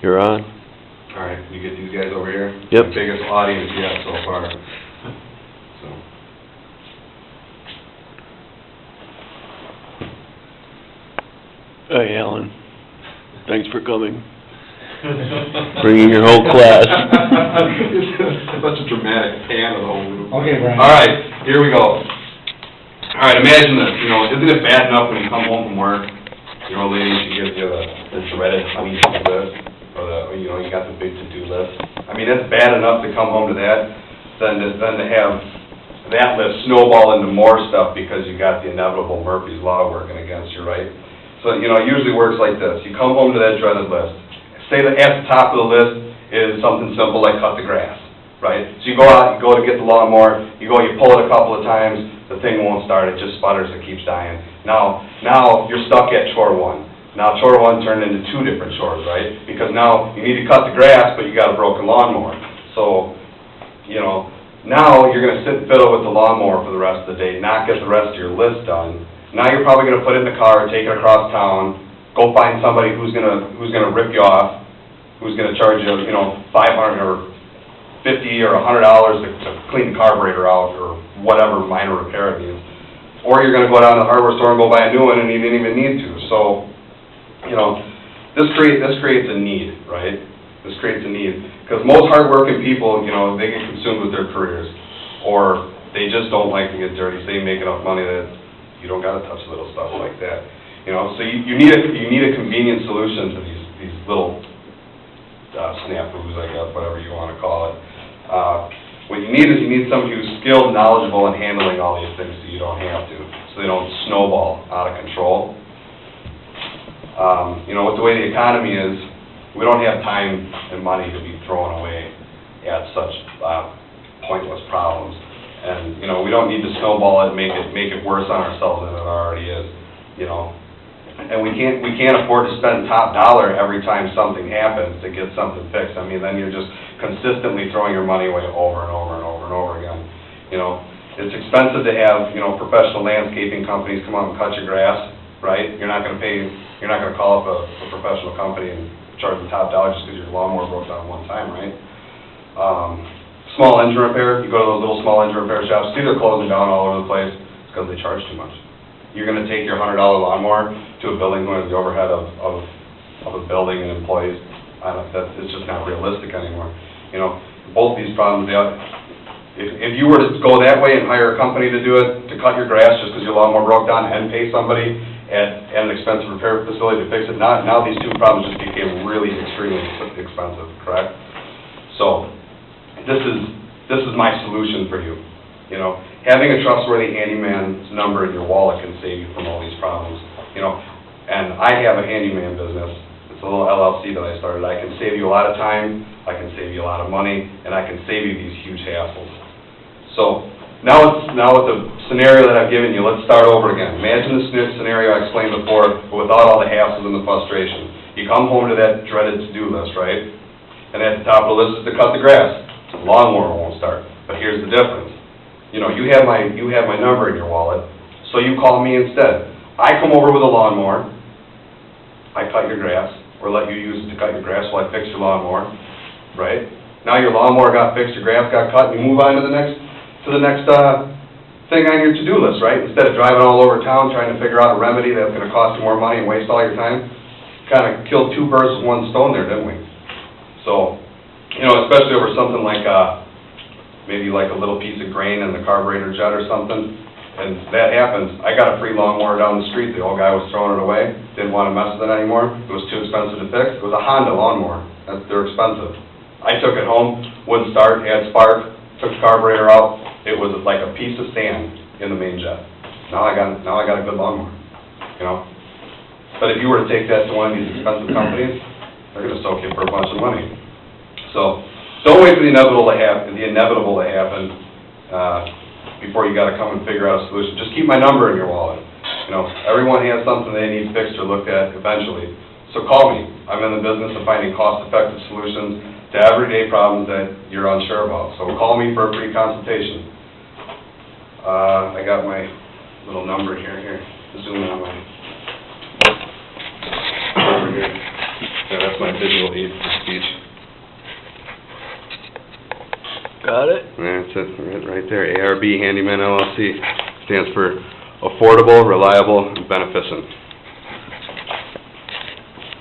You're on. Alright, you get these guys over here? Yep. The biggest audience yet so far. So. Hey, Alan. Thanks for coming. Bringing your whole class. Such a dramatic pan of the whole group. Okay, Brian. Alright, here we go. Alright, imagine this, you know, isn't it bad enough when you come home from work, your old lady, she gives you the dreaded honey-do list, or you know, you got the big to-do list. I mean, it's bad enough to come home to that, than to have that list snowball into more stuff because you got the inevitable Murphy's Law working against you, right? So, you know, it usually works like this. You come home to that dreaded list. Say that at the top of the list is something simple like cut the grass, right? So you go out, you go to get the lawnmower, you pull it a couple of times, the thing won't start, it just sputters, it keeps dying. Now you're stuck at chore one. Now chore one turned into two different chores, right? Because now you need to cut the grass, but you got a broken lawnmower. So, you know, now you're going to sit and fiddle with the lawnmower for the rest of the day, not get the rest of your list done. Now you're probably going to put it in the car, take it across town, go find somebody who's gonna rip you off, who's gonna charge you, you know, $500 or $50 or $100 to clean the carburetor out or whatever minor repair it needs. Or you're gonna go down to the hardware store and go buy a new one and you didn't even need to. So, you know, this creates a need, right? This creates a need because most hardworking people, you know, they get consumed with their careers, or they just don't like to get dirty. So they make enough money that you don't gotta touch little stuff like that. You know, so you need a convenient solution to these little snafus, I guess, whatever you want to call it. What you need is somebody who's skilled, knowledgeable in handling all these things so you don't have to, so they don't snowball out of control. You know, with the way the economy is, we don't have time and money to be thrown away at such pointless problems. And, you know, we don't need to snowball it and make it worse on ourselves than it already is, you know. And we can't afford to spend top dollar every time something happens to get something fixed. I mean, then you're just consistently throwing your money away over and over and over and over again. You know, it's expensive to have, you know, professional landscaping companies come out and cut your grass, right? You're not going to call up a professional company and charge them top dollar just because your lawnmower broke down one time, right? Small engine repair, you go to those little small engine repair shops, see they're closing down all over the place because they charge too much. You're going to take your $100 lawnmower to a building where the overhead of a building and employees, it's just not realistic anymore. You know, both these problems, if you were to go that way and hire a company to do it, to cut your grass just because your lawnmower broke down and pay somebody at an expensive repair facility to fix it, now these two problems just became really extremely expensive, correct? So, this is my solution for you. You know, having a trustworthy handyman's number in your wallet can save you from all these problems. You know, and I have a handyman business. It's a little LLC that I started. I can save you a lot of time, I can save you a lot of money, and I can save you these huge hassles. So, now with the scenario that I've given you, let's start over again. Imagine the scenario I explained before, but without all the hassles and the frustration. You come home to that dreaded to-do list, right? And at the top of the list is to cut the grass. The lawnmower won't start. But here's the difference. You know, you have my number in your wallet, so you call me instead. I come over with a lawnmower, I cut your grass, or let you use it to cut your grass while I fix your lawnmower, right? Now your lawnmower got fixed, your grass got cut, and you move on to the next thing on your to-do list, right? Instead of driving all over town trying to figure out a remedy that's going to cost you more money and waste all your time, kind of killed two birds with one stone there, didn't we? So, you know, especially over something like maybe like a little piece of grain in the carburetor jet or something, and that happens. I got a free lawnmower down the street. The old guy was throwing it away, didn't want to mess with it anymore. It was too expensive to fix. It was a Honda lawnmower. They're expensive. I took it home, wouldn't start, had spark, took the carburetor out. It was like a piece of sand in the main jet. Now I got a good lawnmower, you know. But if you were to take that to one of these expensive companies, they're going to soak you for a bunch of money. So don't wait for the inevitable to happen before you got to come and figure out a solution. Just keep my number in your wallet. You know, everyone has something they need fixed or looked at eventually. So call me. I'm in the business of finding cost-effective solutions to everyday problems that you're unsure about. So call me for a free consultation. I got my little number here. Zoom in on my over here. Yeah, that's my digital aid. speech. Got it? That's it, right there, ARB Handyman LLC, stands for Affordable, Reliable, and Beneficent.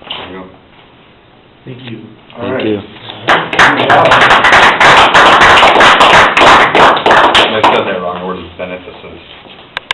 There you go. Thank you. Thank you. Good job.